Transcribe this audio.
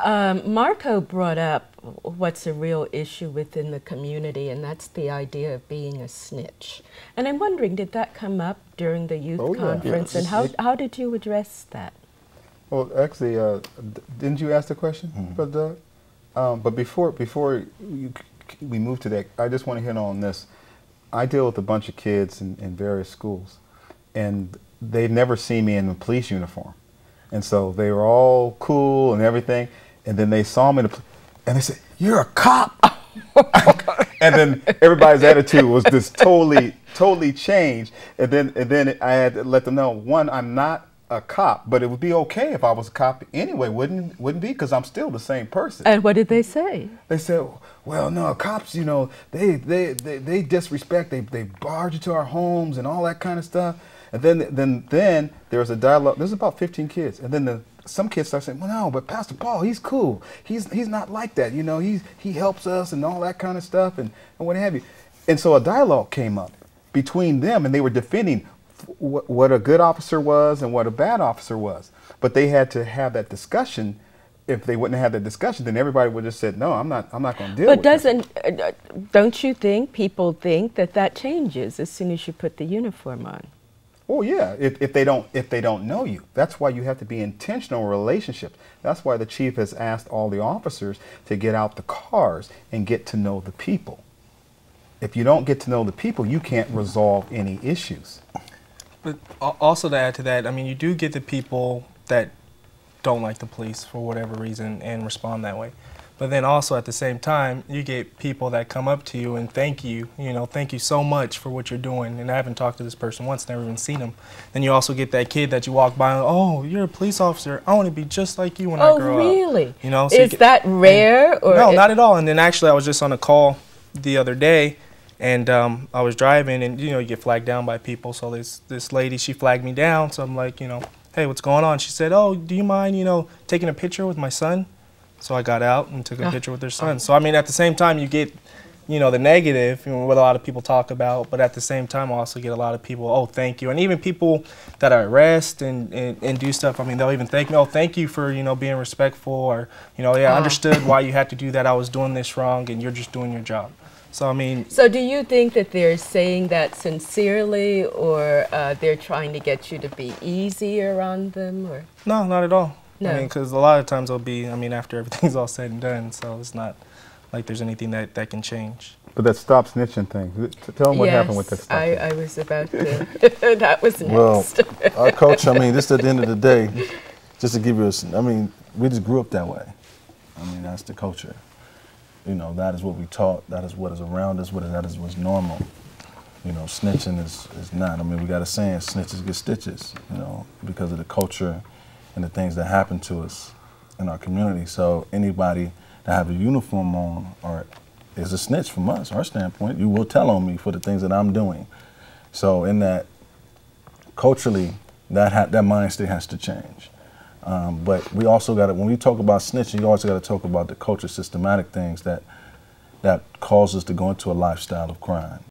Marco brought up what's a real issue within the community, and that's the idea of being a snitch. And I'm wondering, did that come up during the youth conference, and how did you address that? Well, actually, didn't you ask the question, Brother Doug? But before we move to that, I just want to hit on this. I deal with a bunch of kids in various schools, and they've never seen me in a police uniform. And so they were all cool and everything, and then they saw me, and they said, "You're a cop!" And then everybody's attitude was just totally changed. And then I had to let them know, one, I'm not a cop, but it would be okay if I was a cop anyway, wouldn't be? Because I'm still the same person. And what did they say? They said, "Well, no, cops, you know, they disrespect, they barge into our homes and all that kind of stuff." And then there was a dialogue. There's about 15 kids, and then some kids start saying, "Well, no, but Pastor Paul, he's cool. He's not like that. You know, he helps us and all that kind of stuff and what have you." And so a dialogue came up between them, and they were defending what a good officer was and what a bad officer was. But they had to have that discussion. If they wouldn't have that discussion, then everybody would have said, "No, I'm not going to deal with it." But don't you think people think that changes as soon as you put the uniform on? Oh yeah, if they don't know you. That's why you have to be intentional relationships. That's why the chief has asked all the officers to get out the cars and get to know the people. If you don't get to know the people, you can't resolve any issues. But also to add to that, I mean, you do get the people that don't like the police for whatever reason and respond that way. But then also at the same time, you get people that come up to you and thank you, thank you so much for what you're doing. And I haven't talked to this person once, never even seen him. Then you also get that kid that you walk by and, "Oh, you're a police officer. I want to be just like you when I grow up." Oh, really? So is that rare? Or no, not at all. And then actually I was just on a call the other day, and I was driving, and you get flagged down by people. So this lady, she flagged me down. So I'm like, "Hey, what's going on?" She said, "Oh, do you mind, taking a picture with my son?" So I got out and took a picture with their son. So I mean, at the same time, you get, the negative, what a lot of people talk about, but at the same time, I also get a lot of people, "Oh, thank you," and even people that I arrest and do stuff. I mean, they'll even thank me, "Oh, thank you for being respectful," or I understood why you had to do that. I was doing this wrong, and you're just doing your job. So I mean. So do you think that they're saying that sincerely, or they're trying to get you to be easier on them, or? No, not at all. No. I mean, because a lot of times they'll be, after everything's all said and done, so it's not like there's anything that can change. But that stop snitching thing, tell them what happened with that stop. I was about to, that was next. Well, our coach, just at the end of the day, just to give you we just grew up that way. That's the culture. That is what we taught, that is what is around us, that is what's normal. Snitching is not. We got a saying, snitches get stitches, because of the culture and the things that happen to us in our community. So anybody that have a uniform on or is a snitch from us, our standpoint, you will tell on me for the things that I'm doing. So in that, culturally, that mind state has to change. But we also got to, when we talk about snitching, you also got to talk about the culture, systematic things that cause us to go into a lifestyle of crime.